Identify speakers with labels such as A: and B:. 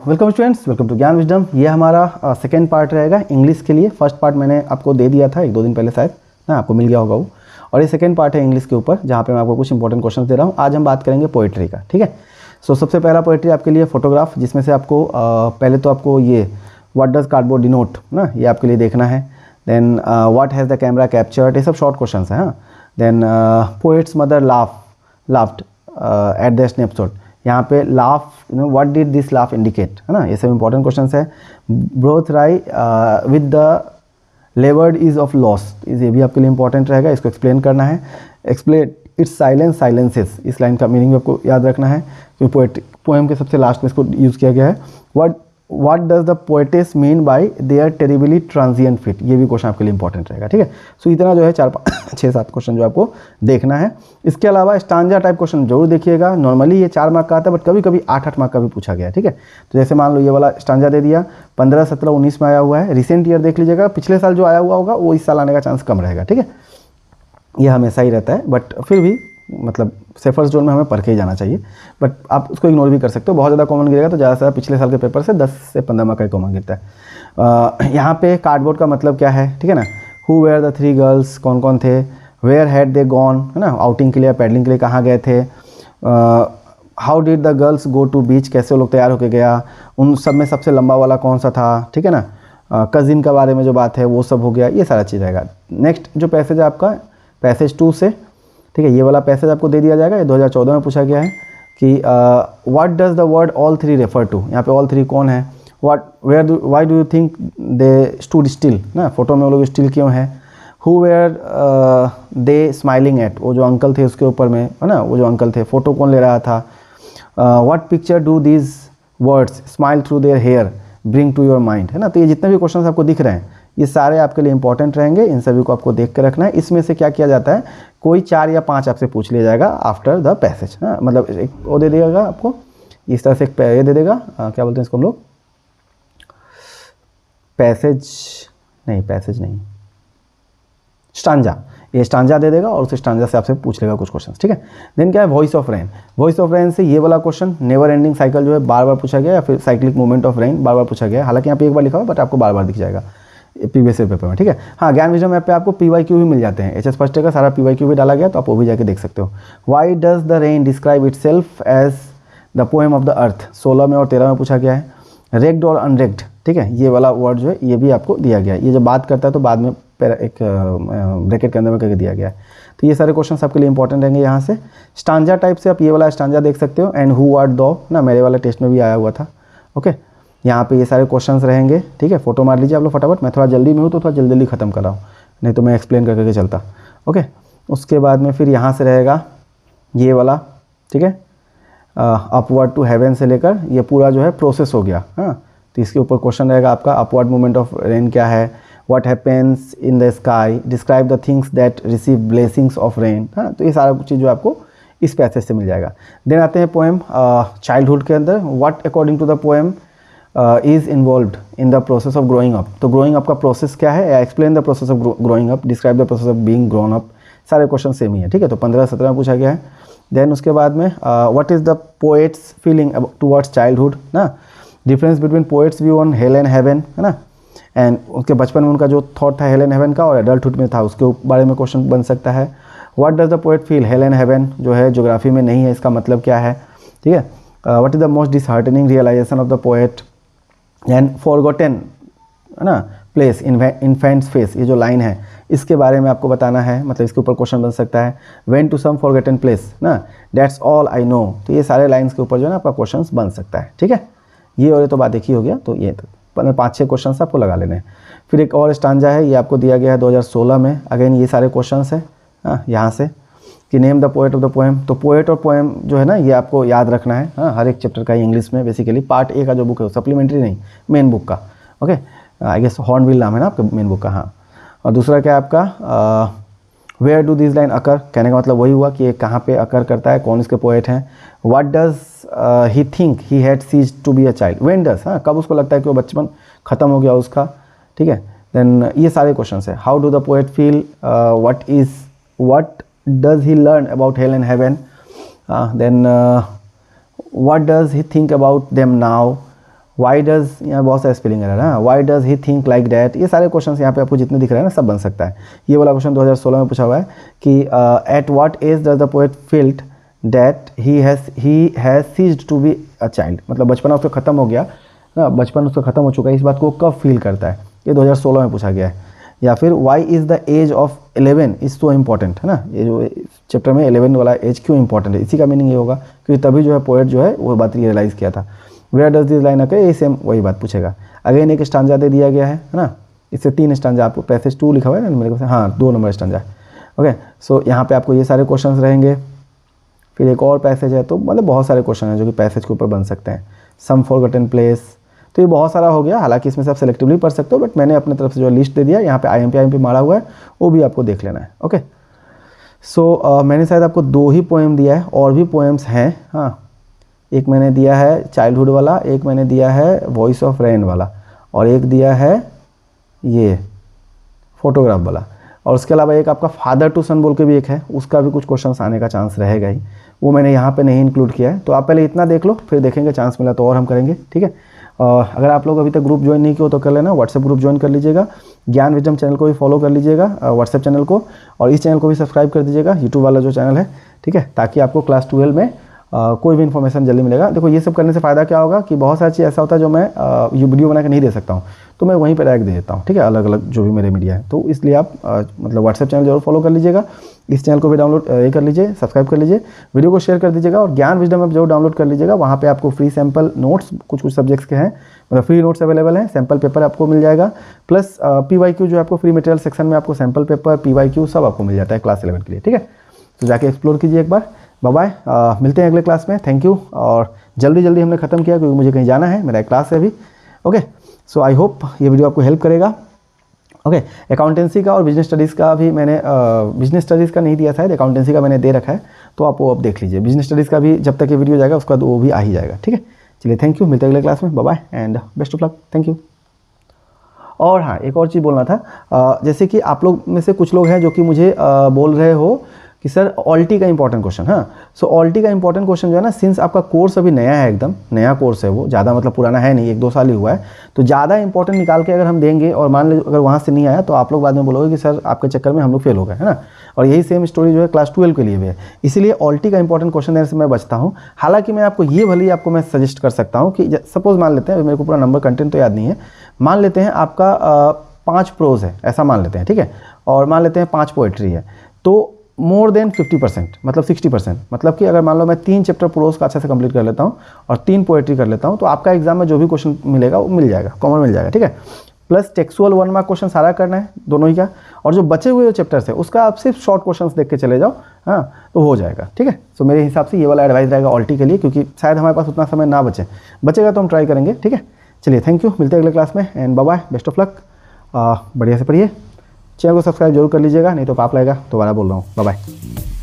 A: Welcome students, welcome to ज्ञान wisdom. ये हमारा सेकेंड पार्ट रहेगा इंग्लिश के लिए। फर्स्ट पार्ट मैंने आपको दे दिया था 1-2 दिन पहले, शायद ना आपको मिल गया होगा वो। और ये सेकेंड पार्ट है इंग्लिश के ऊपर, जहाँ पे मैं आपको कुछ इंपॉर्टेंट क्वेश्चन दे रहा हूँ। आज हम बात करेंगे पोइट्री का, ठीक है। सो सबसे पहला पोइट्री आपके लिए फोटोग्राफ, जिसमें से आपको पहले तो आपको ये व्हाट डज कार्डबोर्ड डिनोट ना, ये आपके लिए देखना है। Then what has the camera captured, ये सब शॉर्ट क्वेश्चन है। हाँ, then poets mother laughed at the snapshot, यहाँ पे laugh what did this laugh indicate, है ना। ये सब इंपॉर्टेंट क्वेश्चन है। Broth rye with the levered is of loss, ये भी आपके लिए इंपॉर्टेंट रहेगा, इसको एक्सप्लेन करना है। एक्सप्लेन इट्स साइलेंस साइलेंसेस, इस लाइन का मीनिंग आपको याद रखना है, क्योंकि पोएम के सबसे लास्ट में इसको यूज़ किया गया है। What does the poetess mean by there terribly transient fit, ये भी क्वेश्चन आपके लिए इंपॉर्टेंट रहेगा, ठीक है। सो इतना जो है 4-5-6-7 क्वेश्चन जो आपको देखना है। इसके अलावा स्टांजा टाइप क्वेश्चन जरूर देखिएगा। नॉर्मली ये 4 मार्क का आता है, बट कभी कभी 8-8 मार्क का भी पूछा गया है, ठीक है। तो जैसे मान लो ये वाला स्टांजा दे दिया, 15, 17, 19 में आया हुआ है। रिसेंट ईयर देख लीजिएगा, पिछले साल जो आया हुआ होगा वो इस साल आने का चांस कम रहेगा, ठीक है। ये हमेशा ही रहता है, बट फिर भी मतलब सेफर जोन में हमें पढ़ के ही जाना चाहिए। बट आप उसको इग्नोर भी कर सकते हो। बहुत ज़्यादा कॉमन गिरेगा तो ज़्यादा से ज़्यादा पिछले साल के पेपर से 10 से 15 मार्क का कॉमन गिरता है। यहाँ पे कार्डबोर्ड का मतलब क्या है, ठीक है ना। हु वेयर द 3 गर्ल्स, कौन कौन थे। वेयर हैड दे गॉन, है ना, आउटिंग के लिए, पैडलिंग के लिए कहाँ गए थे। How did the girls go to beach, कैसे वो लोग तैयार होकर गया। उन सब में सबसे लंबा वाला कौन सा था, ठीक है ना। कज़िन के बारे में जो बात है वो सब हो गया, ये सारा चीज़ रहेगा। नेक्स्ट जो पैसेज है आपका पैसेज 2 से, ठीक है, ये वाला पैसेज आपको दे दिया जाएगा। ये 2014 में पूछा गया है कि what does the word all 3 refer to, यहाँ पे ऑल 3 कौन है। Why do you think they stood still, ना, फोटो में वो लोग स्टिल क्यों है। Who were they smiling at, वो जो अंकल थे उसके ऊपर में, है ना, वो जो अंकल थे, फोटो कौन ले रहा था। What picture do these words smile through their hair bring to your mind, है ना। तो ये जितने भी क्वेश्चन आपको दिख रहे हैं ये सारे आपके लिए इंपॉर्टेंट रहेंगे, इन सभी को आपको देख के रखना है। इसमें से क्या किया जाता है, कोई 4 या 5 आपसे पूछ लिया जाएगा आफ्टर द पैसेज, हाँ, मतलब एक वो दे देगा आपको इस तरह से, एक ये दे देगा, क्या बोलते हैं इसको हम लोग, पैसेज नहीं, स्टांजा, ये स्टांजा दे देगा और उस स्टांजा से आपसे पूछ लेगा कुछ क्वेश्चन, ठीक है। देन क्या है, voice of rain. Voice of rain से ये वाला क्वेश्चन नेवर एंडिंग साइकिल जो है बार बार पूछा गया, या फिर साइक्लिक मूवमेंट ऑफ रेन बार बार पूछा गया। हालांकि यहाँ पे एक बार लिखा हुआ बट आपको बार बार दिख जाएगा प्रीवियस पेपर में, ठीक है। हाँ, ज्ञान विजडम ऐप पे आपको PYQ भी मिल जाते हैं। HS फर्स्ट डे का सारा PYQ भी डाला गया, तो आप वो भी जाके देख सकते हो। Why does the rain describe itself as the poem of the earth, 16 में और 13 में पूछा गया है। रेक्ड और अनरेक्ड, ठीक है, ये वाला वर्ड जो है ये भी आपको दिया गया है। ये जब बात करता है तो बाद में एक ब्रैकेट के अंदर में करके दिया गया है। तो ये सारे क्वेश्चन आपके लिए इंपॉर्टेंट रहेंगे। यहाँ से स्टांजा टाइप से आप ये वाला स्टांजा देख सकते हो। एंड हु आर दो, ना, मेरे वाला टेस्ट में भी आया हुआ था, ओके। यहाँ पे ये सारे क्वेश्चंस रहेंगे, ठीक है। फोटो मार लीजिए आप लोग फटाफट, मैं थोड़ा जल्दी में हूँ तो थोड़ा जल्दी ख़त्म कर रहा हूँ, नहीं तो मैं एक्सप्लेन करके चलता, ओके। उसके बाद में फिर यहाँ से रहेगा ये वाला, ठीक है, अपवर्ड टू हेवन से लेकर ये पूरा जो है प्रोसेस हो गया, हाँ। तो इसके ऊपर क्वेश्चन रहेगा आपका अपवर्ड मूवमेंट ऑफ रेन क्या है। What happens in the sky, describe the things that receive blessings of rain, हाँ। तो ये सारा कुछ चीज़ जो आपको इस पैसेज से मिल जाएगा। देन आते हैं पोएम चाइल्डहुड के अंदर। What according to the poem is involved in the process of growing up, तो ग्रोइंग अप का प्रोसेस क्या है, explain the process of growing up, describe the process of being grown up, सारे question same ही है, ठीक है। तो 15-17 में पूछा गया है। देन उसके बाद में what is the poet's feeling towards childhood, ना, difference between poet's view on hell and heaven, है ना। एंड उनके बचपन में उनका जो थॉट था हेल एंड हेवन का और एडल्टहुड में था उसके बारे में क्वेश्चन बन सकता है। What does the poet feel, hello and haven जो है ज्योग्राफी में नहीं है, इसका मतलब क्या है, ठीक है। What is the most disheartening realization of the poet and forgotten, है ना, प्लेस इन्फेंट्स फेस, ये जो लाइन है इसके बारे में आपको बताना है, मतलब इसके ऊपर क्वेश्चन बन सकता है। When to some forgotten place, ना, दैट्स ऑल आई नो, तो ये सारे लाइन्स के ऊपर जो है ना आपका क्वेश्चन बन सकता है, ठीक है। ये और ये तो बात एक ही हो गया, तो ये 5-6 क्वेश्चन आपको लगा लेने हैं। फिर एक और स्टांजा है, ये आपको दिया गया है 2016 में। अगेन ये सारे क्वेश्चन हैं, हाँ, यहाँ से कि name the poet of the poem, तो पोएट और पोएम जो है ना ये आपको याद रखना है, हाँ, हर एक चैप्टर का इंग्लिश में। बेसिकली पार्ट A का जो बुक है सप्लीमेंट्री नहीं, मेन बुक का, ओके। आई गेस हॉर्नबिल नाम है ना आपका मेन बुक का, हाँ। और दूसरा क्या है आपका वेयर डू दिस लाइन अकर, कहने का मतलब वही हुआ कि ये कहाँ पे अकर करता है, कौन इसके पोएट हैं। What does he think he had ceased to be a child, when does, हाँ, कब उसको लगता है कि वो बचपन ख़त्म हो गया उसका, ठीक है। देन ये सारे क्वेश्चन है। How do the poet feel, what does he learn about hell and heaven, then what does he think about them now, why does, यहाँ बहुत सारे स्पेलिंग एरर है, why does he think like that, ये सारे question यहाँ पे आपको जितने दिख रहे हैं ना सब बन सकता है। ये वाला क्वेश्चन 2016 में पूछा हुआ है कि at what age does the poet felt that he has ceased to be a child, मतलब बचपना उसका खत्म हो गया ना, बचपन उसका खत्म हो चुका है, इस बात को कब फील करता है, ये 2016 में पूछा गया है। या फिर why is the age of 11 is so important, है ना, ये जो चैप्टर में 11 वाला एज क्यों इंपॉर्टेंट है, इसी का मीनिंग ये होगा क्योंकि तभी जो है पोएट जो है वो बात रियलाइज़ किया था। वेयर डज दिस लाइन अकर, ये सेम वही बात पूछेगा। अगेन एक स्टांजा दे दिया गया है ना, इससे 3 स्टांजा, आपको पैसेज 2 लिखा हुआ है ना मेरे को, हाँ 2 नंबर स्टांजा। ओके, सो यहाँ पे आपको ये सारे क्वेश्चंस रहेंगे। फिर एक और पैसेज है, तो मतलब बहुत सारे क्वेश्चन हैं जो कि पैसेज के ऊपर बन सकते हैं। सम फॉरगॉटन प्लेस, तो ये बहुत सारा हो गया, हालांकि इसमें से आप सेलेक्टिवली पढ़ सकते हो, बट मैंने अपने तरफ से जो लिस्ट दे दिया, यहाँ पे IMP मारा हुआ है, वो भी आपको देख लेना है। ओके, सो मैंने शायद आपको 2 ही पोएम दिया है, और भी पोएम्स हैं। हाँ, एक मैंने दिया है चाइल्डहुड वाला, एक मैंने दिया है वॉइस ऑफ रेन वाला, और एक दिया है ये फोटोग्राफ वाला, और उसके अलावा एक आपका फादर टू सन बोल के भी एक है, उसका भी कुछ क्वेश्चंस आने का चांस रहेगा ही, वो मैंने यहाँ पे नहीं इंक्लूड किया है। तो आप पहले इतना देख लो, फिर देखेंगे, चांस मिला तो और हम करेंगे, ठीक है। अगर आप लोग अभी तक ग्रुप ज्वाइन नहीं किया तो कर लेना, व्हाट्सएप ग्रुप ज्वाइन कर लीजिएगा, ज्ञान विजडम चैनल को भी फॉलो कर लीजिएगा व्हाट्सएप चैनल को, और इस चैनल को भी सब्सक्राइब कर दीजिएगा, यूट्यूब वाला जो चैनल है, ठीक है, ताकि आपको क्लास 12 में कोई भी इन्फॉर्मेशन जल्दी मिलेगा। देखो ये सब करने से फ़ायदा क्या होगा कि बहुत सारी चीज़ ऐसा होता है जो मैं ये वीडियो बना के नहीं दे सकता हूँ, तो मैं वहीं पर डायरेक्ट दे देता हूँ, ठीक है, अलग अलग जो भी मेरे मीडिया है। तो इसलिए आप मतलब व्हाट्सएप चैनल जरूर फॉलो कर लीजिएगा, इस चैनल को भी डाउनलोड ये कर लीजिए, सब्सक्राइब कर लीजिए, वीडियो को शेयर कर दीजिएगा, और ज्ञान विजडम ऐप जरूर डाउनलोड कर लीजिएगा। वहाँ पे आपको फ्री सैम्पल नोट्स कुछ सब्जेक्ट्स के हैं, मतलब फ्री नोट्स अवेलेबल हैं, सैम्पल पेपर आपको मिल जाएगा, प्लस PYQ जो आपको फ्री मटेरियल सेक्शन में आपको सैम्पल पेपर PYQ सब आपको मिल जाता है क्लास 11 के लिए, ठीक है। तो जाके एक्सप्लोर कीजिए एक बार। बाय बाय, मिलते हैं अगले क्लास में, थैंक यू। और जल्दी हमने ख़त्म किया क्योंकि मुझे कहीं जाना है, मेरा एक क्लास है अभी। ओके, सो आई होप ये वीडियो आपको हेल्प करेगा। ओके, अकाउंटेंसी का और बिजनेस स्टडीज़ का भी मैंने बिजनेस स्टडीज़ का नहीं दिया था, अकाउंटेंसी का मैंने दे रखा है, तो आप वो अब देख लीजिए। बिजनेस स्टडीज़ का भी जब तक ये वीडियो जाएगा उसके बाद वो भी आ ही जाएगा, ठीक है। चलिए, थैंक यू, मिलते हैं अगले क्लास में, bye bye and best of luck, thank you. और हाँ, एक और चीज़ बोलना था, जैसे कि आप लोग में से कुछ लोग हैं जो कि मुझे बोल रहे हो कि सर ऑल्टी का इंपॉर्टेंट क्वेश्चन, हाँ, सो ऑल्टी का इंपॉर्टेंट क्वेश्चन जो है ना, सिंस आपका कोर्स अभी नया है, एकदम नया कोर्स है, वो ज़्यादा मतलब पुराना है नहीं, 1-2 साल ही हुआ है, तो ज़्यादा इंपॉर्टेंट निकाल के अगर हम देंगे और मान लीजिए अगर वहाँ से नहीं आया तो आप लोग बाद में बोलोगे कि सर आपके चक्कर में हम लोग फेल हो गए, है ना। और यही सेम स्टोरी जो है क्लास 12 के लिए भी है, इसीलिए ऑल्टी का इंपॉर्टेंट क्वेश्चन देने से मैं बचता हूँ। हालांकि मैं आपको ये भले ही आपको मैं सजेस्ट कर सकता हूँ कि सपोज मान लेते हैं, मेरे को पूरा नंबर कंटेंट तो याद नहीं है, मान लेते हैं आपका 5 प्रोज है, ऐसा मान लेते हैं, ठीक है, और मान लेते हैं 5 पोएट्री है, तो मोर देन 50%, मतलब 60%, मतलब कि अगर मान लो मैं 3 चैप्टर प्रोज का अच्छे से कंप्लीट कर लेता हूँ और 3 पोएट्री कर लेता हूँ, तो आपका एग्जाम में जो भी क्वेश्चन मिलेगा वो मिल जाएगा, कॉमन मिल जाएगा, ठीक है। प्लस टेक्सुअल 1 मार्क क्वेश्चन सारा करना है, दोनों ही का, और जो बचे हुए जो चैप्टर्स है उसका आप सिर्फ शॉर्ट क्वेश्चंस देख के चले जाओ, हाँ, तो हो जाएगा, ठीक है। सो मेरे हिसाब से ये वाला एडवाइस रहेगा ऑल्टी के लिए, क्योंकि शायद हमारे पास उतना समय ना बचेगा तो हम ट्राई करेंगे, ठीक है। चलिए, थैंक यू, मिलते हैं अगले क्लास में and bye bye, best of luck. बढ़िया से पढ़िए, चैनल को सब्सक्राइब जरूर कर लीजिएगा, नहीं तो पाप लगेगा, दोबारा बोल रहा हूँ, बाय बाय।